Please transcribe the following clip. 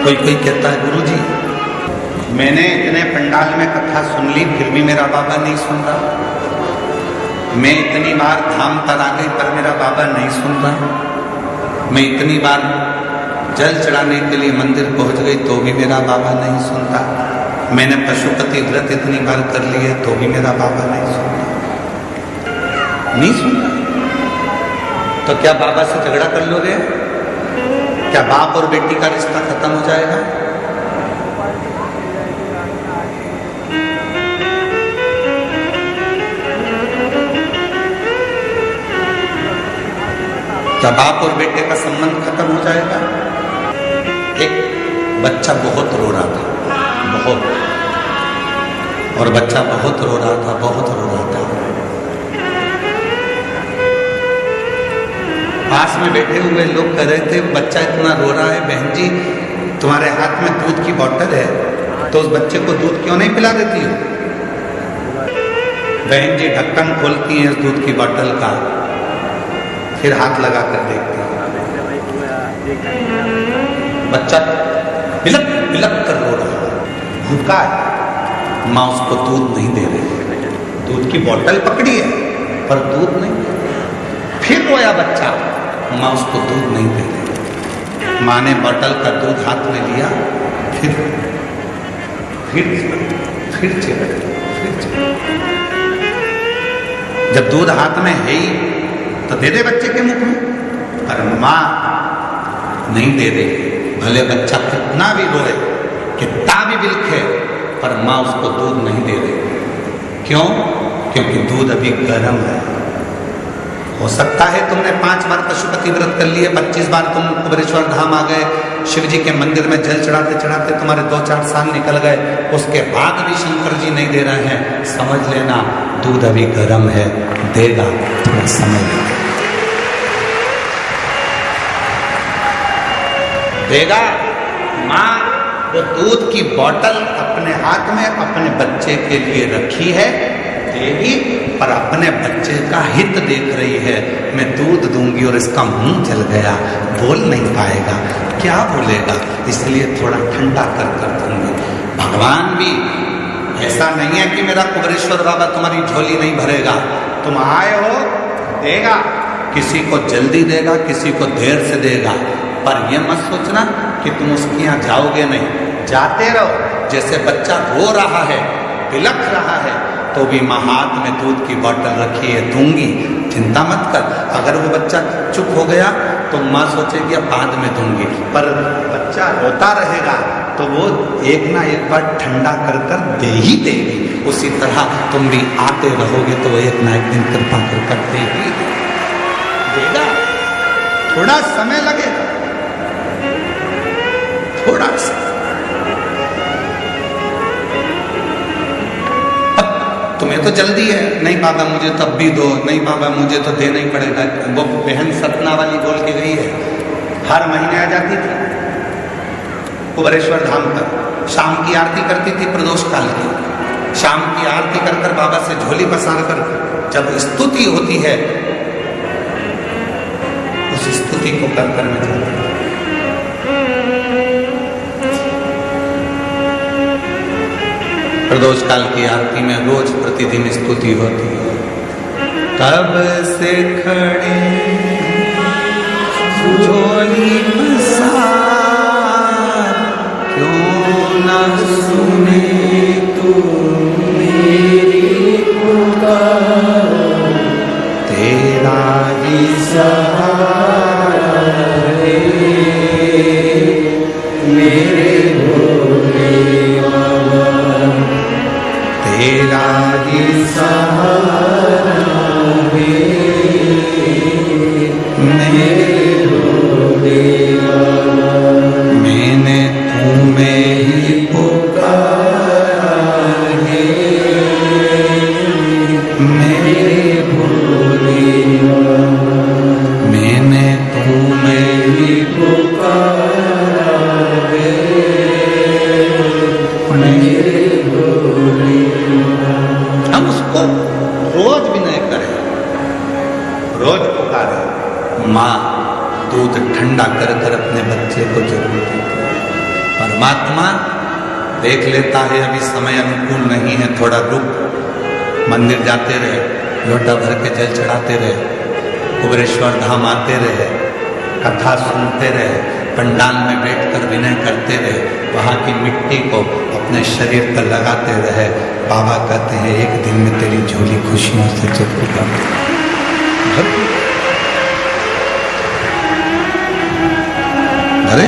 कोई कोई कहता है गुरुजी मैंने इतने पंडाल में कथा सुन ली फिर भी मेरा बाबा नहीं सुन रहा, मैं इतनी बार धाम पर आ गई पर मेरा बाबा नहीं सुन रहा, मैं इतनी बार जल चढ़ाने के लिए मंदिर पहुंच गई तो भी मेरा बाबा नहीं सुनता, मैंने पशुपति व्रत इतनी बार कर लिए तो भी मेरा बाबा नहीं सुनता, नहीं सुनता। तो क्या बाबा से झगड़ा कर लोगे? क्या बाप और बेटी का रिश्ता खत्म हो जाएगा? क्या बाप और बेटे का संबंध खत्म हो जाएगा? एक बच्चा बहुत रो रहा था, बहुत, और बच्चा बहुत रो रहा था, बहुत रो रहा था। पास में बैठे हुए लोग कह रहे थे बच्चा इतना रो रहा है, बहन जी तुम्हारे हाथ में दूध की बोतल है तो उस बच्चे को दूध क्यों नहीं पिला देती हो? बहन जी ढक्कन खोलती है उस दूध की बोतल का, फिर हाथ लगा कर देखती है, बच्चा बिलक बिलक कर रो रहा है, भूखा है, माँ उसको दूध नहीं दे रही, दूध की बोतल पकड़ी है पर दूध नहीं, फिर रोया बच्चा, माँ उसको दूध नहीं दे रही, माँ ने बोतल का दूध हाथ में लिया, फिर चिल्लाई, जब दूध हाथ में है ही तो दे दे बच्चे के मुख में, पर माँ नहीं दे रही, भले बच्चा कितना भी रोए, कितना भी बिलखे, पर माँ उसको दूध नहीं दे रही। क्यों? क्योंकि दूध अभी गर्म है। हो सकता है तुमने 5 बार पशुपति व्रत कर लिए, 25 बार तुम कुबेरेश्वर धाम आ गए, शिव जी के मंदिर में जल चढ़ाते चढ़ाते तुम्हारे 2-4 साल निकल गए, उसके बाद भी शंकर जी नहीं दे रहे हैं, समझ लेना दूध अभी गर्म है, देगा, थोड़ा समय लगेगा, देगा। माँ वो दूध की बोतल अपने हाथ में अपने बच्चे के लिए रखी है, देगी, पर अपने बच्चे का हित देख रही है, मैं दूध दूंगी और इसका मुंह जल गया, बोल नहीं पाएगा, क्या बोलेगा, इसलिए थोड़ा ठंडा कर कर दूंगी। भगवान भी ऐसा नहीं है कि मेरा कुबेरेश्वर बाबा तुम्हारी झोली नहीं भरेगा, तुम आए हो देगा, किसी को जल्दी देगा, किसी को देर से देगा, पर यह मत सोचना कि तुम उसके यहाँ जाओगे नहीं, जाते रहो। जैसे बच्चा रो रहा है, बिलख रहा है, तो भी माँ हाथ में दूध की बोतल रखी है, दूंगी, चिंता मत कर। अगर वो बच्चा चुप हो गया तो माँ सोचेगी अब बाद में दूंगी, पर बच्चा रोता रहेगा तो वो एक ना एक बार ठंडा कर कर दे ही देगी। उसी तरह तुम भी आते रहोगे तो वो एक ना एक दिन कृपा कर कर दे ही देगा, थोड़ा समय लगेगा, थोड़ा सा। तुम्हें तो जल्दी है, नहीं बाबा मुझे तब भी दो, नहीं बाबा मुझे तो देना ही पड़ेगा। वो बहन सतना वाली बोल के गई है, हर महीने आ जाती थी कुबेरेश्वर धाम पर, शाम की आरती करती थी प्रदोष काल की, शाम की आरती कर कर बाबा से झोली पसार कर जब स्तुति होती है उस स्तुति को कर कर में जाती है। प्रदोष काल की आरती में रोज प्रतिदिन स्तुति होती है। तब से खड़े झोली पसार, क्यों न सुने तू मेरी पुकार, तेरा ही सहारा है मेरे भोले बाबा, तेरा ही सहारा है मेरे भोले बाबा, मैंने तुम्हें ही पुकारा है मेरे भोले बाबा, मैंने तुम्हें ही पुकारा है परमात्मा देख लेता है अभी समय अनुकूल नहीं है, थोड़ा रुक, मंदिर जाते रहे, लोटा भर के जल चढ़ाते रहे, कुबेरेश्वर धाम आते रहे, कथा सुनते रहे, पंडाल में बैठकर विनय करते रहे, वहाँ की मिट्टी को अपने शरीर पर लगाते रहे। बाबा कहते हैं एक दिन में तेरी झोली खुशियों से चुपका। अरे